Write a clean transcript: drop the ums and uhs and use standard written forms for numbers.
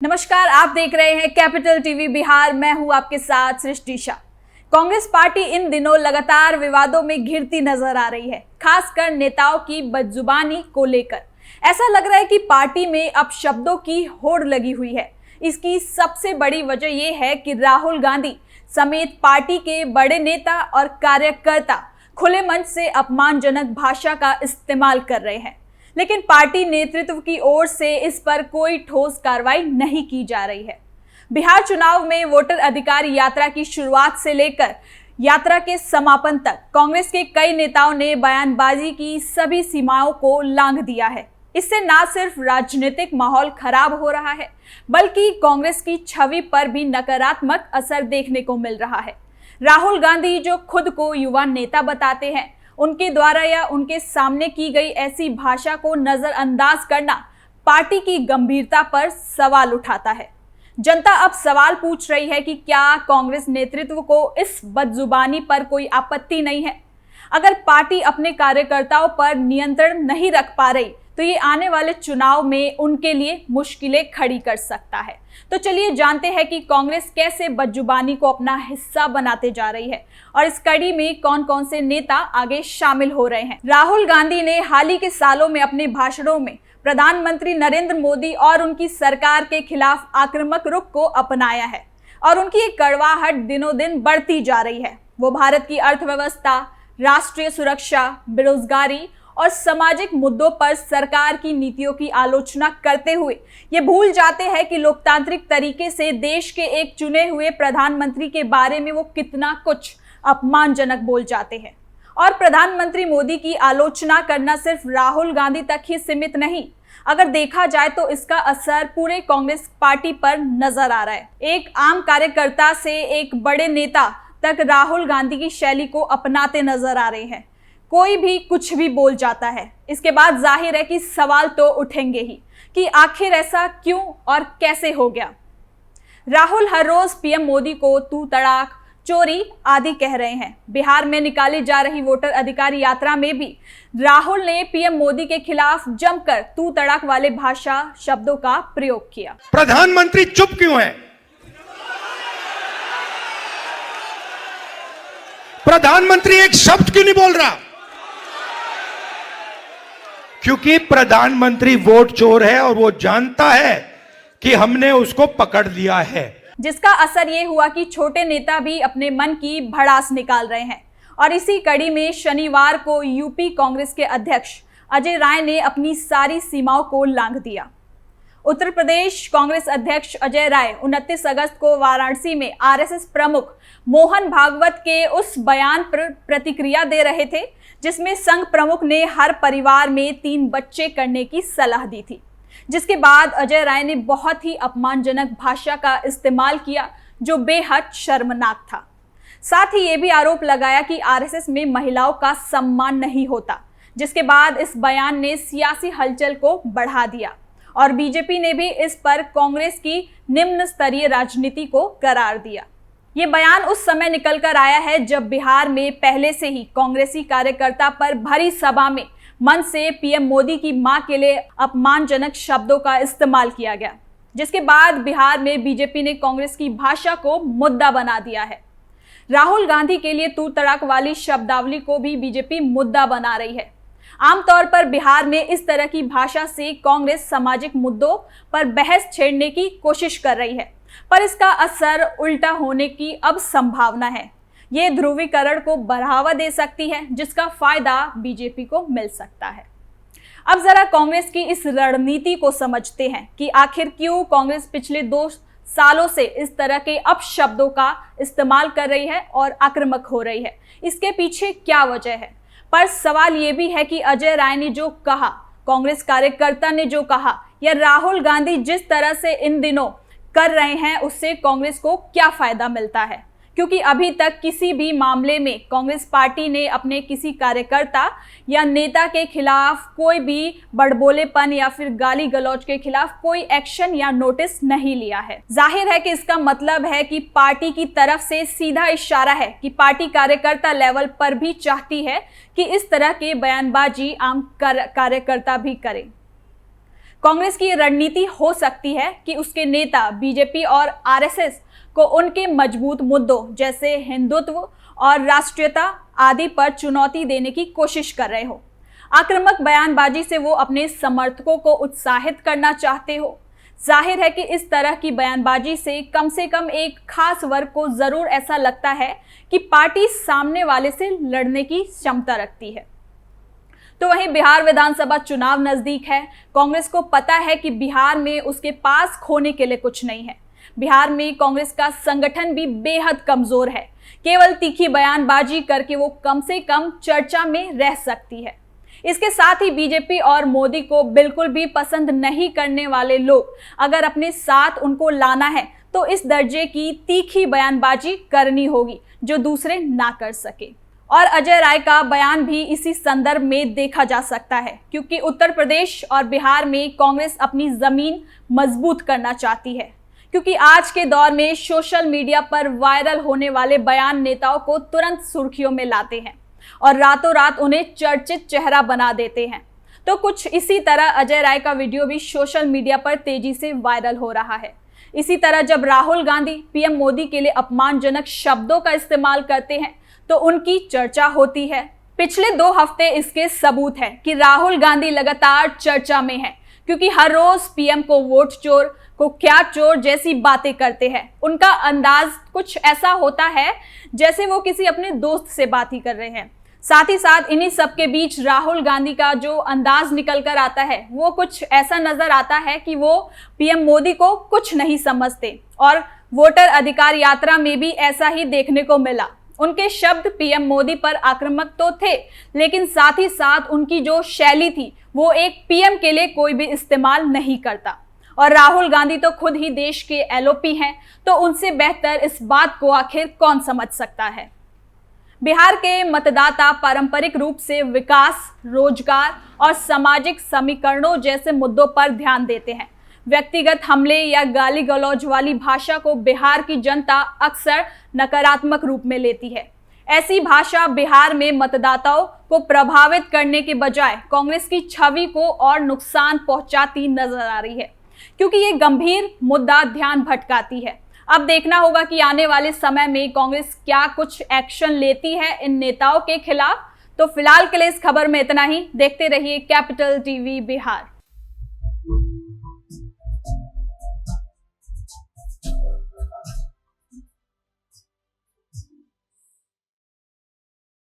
नमस्कार, आप देख रहे हैं कैपिटल टीवी बिहार। मैं हूं आपके साथ सृष्टि शाह। कांग्रेस पार्टी इन दिनों लगातार विवादों में घिरती नजर आ रही है, खासकर नेताओं की बदजुबानी को लेकर। ऐसा लग रहा है कि पार्टी में अब शब्दों की होड़ लगी हुई है। इसकी सबसे बड़ी वजह यह है कि राहुल गांधी समेत पार्टी के बड़े नेता और कार्यकर्ता खुले मंच से अपमानजनक भाषा का इस्तेमाल कर रहे हैं, लेकिन पार्टी नेतृत्व की ओर से इस पर कोई ठोस कार्रवाई नहीं की जा रही है। बिहार चुनाव में वोटर अधिकार यात्रा की शुरुआत से लेकर यात्रा के समापन तक कांग्रेस के कई नेताओं ने बयानबाजी की सभी सीमाओं को लांघ दिया है। इससे न सिर्फ राजनीतिक माहौल खराब हो रहा है, बल्कि कांग्रेस की छवि पर भी नकारात्मक असर देखने को मिल रहा है। राहुल गांधी, जो खुद को युवा नेता बताते हैं, उनके द्वारा या उनके सामने की गई ऐसी भाषा को नजरअंदाज करना पार्टी की गंभीरता पर सवाल उठाता है। जनता अब सवाल पूछ रही है कि क्या कांग्रेस नेतृत्व को इस बदजुबानी पर कोई आपत्ति नहीं है? अगर पार्टी अपने कार्यकर्ताओं पर नियंत्रण नहीं रख पा रही तो ये आने वाले चुनाव में उनके लिए मुश्किलें खड़ी कर सकता है। तो चलिए जानते हैं कि कांग्रेस कैसे बदजुबानी को अपना हिस्सा बनाते जा रही है और इस कड़ी में कौन कौन से नेता आगे शामिल हो रहे हैं। राहुल गांधी ने हाल ही के सालों में अपने भाषणों में प्रधानमंत्री नरेंद्र मोदी और उनकी सरकार के खिलाफ आक्रामक रुख को अपनाया है और उनकी एक कड़वाहट दिनों दिन बढ़ती जा रही है। वो भारत की अर्थव्यवस्था, राष्ट्रीय सुरक्षा, बेरोजगारी और सामाजिक मुद्दों पर सरकार की नीतियों की आलोचना करते हुए ये भूल जाते हैं कि लोकतांत्रिक तरीके से देश के एक चुने हुए प्रधानमंत्री के बारे में वो कितना कुछ अपमानजनक बोल जाते हैं। और प्रधानमंत्री मोदी की आलोचना करना सिर्फ राहुल गांधी तक ही सीमित नहीं, अगर देखा जाए तो इसका असर पूरे कांग्रेस पार्टी पर नजर आ रहा है। एक आम कार्यकर्ता से एक बड़े नेता तक राहुल गांधी की शैली को अपनाते नजर आ रहे हैं। कोई भी कुछ भी बोल जाता है। इसके बाद जाहिर है कि सवाल तो उठेंगे ही कि आखिर ऐसा क्यों और कैसे हो गया। राहुल हर रोज पीएम मोदी को तू तड़ाक, चोरी आदि कह रहे हैं। बिहार में निकाली जा रही वोटर अधिकार यात्रा में भी राहुल ने पीएम मोदी के खिलाफ जमकर तू तड़ाक वाले भाषा शब्दों का प्रयोग किया। प्रधानमंत्री चुप क्यों है? प्रधानमंत्री एक शब्द क्यों नहीं बोल रहा? क्योंकि प्रधानमंत्री वोट चोर है और वो जानता है कि हमने उसको पकड़ लिया है। जिसका असर ये हुआ कि छोटे नेता भी अपने मन की भड़ास निकाल रहे हैं। और इसी कड़ी में शनिवार को यूपी कांग्रेस के अध्यक्ष अजय राय ने अपनी सारी सीमाओं को लांघ दिया। उत्तर प्रदेश कांग्रेस अध्यक्ष अजय राय 29 अगस्त को वाराणसी में आरएसएस प्रमुख मोहन भागवत के उस बयान पर प्रतिक्रिया दे रहे थे जिसमें संघ प्रमुख ने हर परिवार में 3 बच्चे करने की सलाह दी थी। जिसके बाद अजय राय ने बहुत ही अपमानजनक भाषा का इस्तेमाल किया जो बेहद शर्मनाक था। साथ ही ये भी आरोप लगाया कि आरएसएस में महिलाओं का सम्मान नहीं होता, जिसके बाद इस बयान ने सियासी हलचल को बढ़ा दिया और बीजेपी ने भी इस पर कांग्रेस की निम्न स्तरीय राजनीति को करार दिया। ये बयान उस समय निकल कर आया है जब बिहार में पहले से ही कांग्रेसी कार्यकर्ता पर भरी सभा में मन से पीएम मोदी की मां के लिए अपमानजनक शब्दों का इस्तेमाल किया गया, जिसके बाद बिहार में बीजेपी ने कांग्रेस की भाषा को मुद्दा बना दिया है। राहुल गांधी के लिए तू तड़ाक वाली शब्दावली को भी बीजेपी मुद्दा बना रही है। आमतौर पर बिहार में इस तरह की भाषा से कांग्रेस सामाजिक मुद्दों पर बहस छेड़ने की कोशिश कर रही है, पर इसका असर उल्टा होने की अब संभावना है। ये ध्रुवीकरण को बढ़ावा दे सकती है, जिसका फायदा बीजेपी को मिल सकता है। अब जरा कांग्रेस की इस रणनीति को समझते हैं कि आखिर क्यों कांग्रेस पिछले 2 सालों से इस तरह के अपशब्दों का इस्तेमाल कर रही है और आक्रामक हो रही है। इसके पीछे क्या वजह है? पर सवाल ये भी है कि अजय राय ने जो कहा, कांग्रेस कार्यकर्ता ने जो कहा, या राहुल गांधी जिस तरह से इन दिनों कर रहे हैं, उससे कांग्रेस को क्या फायदा मिलता है? क्योंकि अभी तक किसी भी मामले में कांग्रेस पार्टी ने अपने किसी कार्यकर्ता या नेता के खिलाफ कोई भी बड़बोलेपन या फिर गाली गलौज के खिलाफ कोई एक्शन या नोटिस नहीं लिया है। जाहिर है कि इसका मतलब है कि पार्टी की तरफ से सीधा इशारा है कि पार्टी कार्यकर्ता लेवल पर भी चाहती है कि इस तरह के बयानबाजी आम कार्यकर्ता भी करें। कांग्रेस की रणनीति हो सकती है कि उसके नेता बीजेपी और आरएसएस को उनके मजबूत मुद्दों जैसे हिंदुत्व और राष्ट्रीयता आदि पर चुनौती देने की कोशिश कर रहे हो। आक्रामक बयानबाजी से वो अपने समर्थकों को उत्साहित करना चाहते हो। जाहिर है कि इस तरह की बयानबाजी से कम एक खास वर्ग को जरूर ऐसा लगता है कि पार्टी सामने वाले से लड़ने की क्षमता रखती है। तो वहीं बिहार विधानसभा चुनाव नजदीक है। कांग्रेस को पता है कि बिहार में उसके पास खोने के लिए कुछ नहीं है। बिहार में कांग्रेस का संगठन भी बेहद कमजोर है। केवल तीखी बयानबाजी करके वो कम से कम चर्चा में रह सकती है। इसके साथ ही बीजेपी और मोदी को बिल्कुल भी पसंद नहीं करने वाले लोग अगर अपने साथ उनको लाना है तो इस दर्जे की तीखी बयानबाजी करनी होगी जो दूसरे ना कर सके। और अजय राय का बयान भी इसी संदर्भ में देखा जा सकता है, क्योंकि उत्तर प्रदेश और बिहार में कांग्रेस अपनी जमीन मजबूत करना चाहती है। क्योंकि आज के दौर में सोशल मीडिया पर वायरल होने वाले बयान नेताओं को तुरंत सुर्खियों में लाते हैं और रातों रात उन्हें चर्चित चेहरा बना देते हैं। तो कुछ इसी तरह अजय राय का वीडियो भी सोशल मीडिया पर तेजी से वायरल हो रहा है। इसी तरह जब राहुल गांधी पीएम मोदी के लिए अपमानजनक शब्दों का इस्तेमाल करते हैं तो उनकी चर्चा होती है। पिछले 2 हफ्ते इसके सबूत है कि राहुल गांधी लगातार चर्चा में है, क्योंकि हर रोज पीएम को वोट चोर, को क्या चोर जैसी बातें करते हैं। उनका अंदाज कुछ ऐसा होता है जैसे वो किसी अपने दोस्त से बात ही कर रहे हैं। साथ ही साथ इन्हीं सब के बीच राहुल गांधी का जो अंदाज निकल कर आता है वो कुछ ऐसा नजर आता है कि वो पीएम मोदी को कुछ नहीं समझते। और वोटर अधिकार यात्रा में भी ऐसा ही देखने को मिला। उनके शब्द पीएम मोदी पर आक्रामक तो थे, लेकिन साथ ही साथ उनकी जो शैली थी वो एक पीएम के लिए कोई भी इस्तेमाल नहीं करता। और राहुल गांधी तो खुद ही देश के एलओपी हैं, तो उनसे बेहतर इस बात को आखिर कौन समझ सकता है। बिहार के मतदाता पारंपरिक रूप से विकास, रोजगार और सामाजिक समीकरणों जैसे मुद्दों पर ध्यान देते हैं। व्यक्तिगत हमले या गाली गलौज वाली भाषा को बिहार की जनता अक्सर नकारात्मक रूप में लेती है। ऐसी भाषा बिहार में मतदाताओं को प्रभावित करने के बजाय कांग्रेस की छवि को और नुकसान पहुंचाती नजर आ रही है, क्योंकि ये गंभीर मुद्दा ध्यान भटकाती है। अब देखना होगा कि आने वाले समय में कांग्रेस क्या कुछ एक्शन लेती है इन नेताओं के खिलाफ। तो फिलहाल के लिए इस खबर में इतना ही। देखते रहिए कैपिटल टीवी बिहार।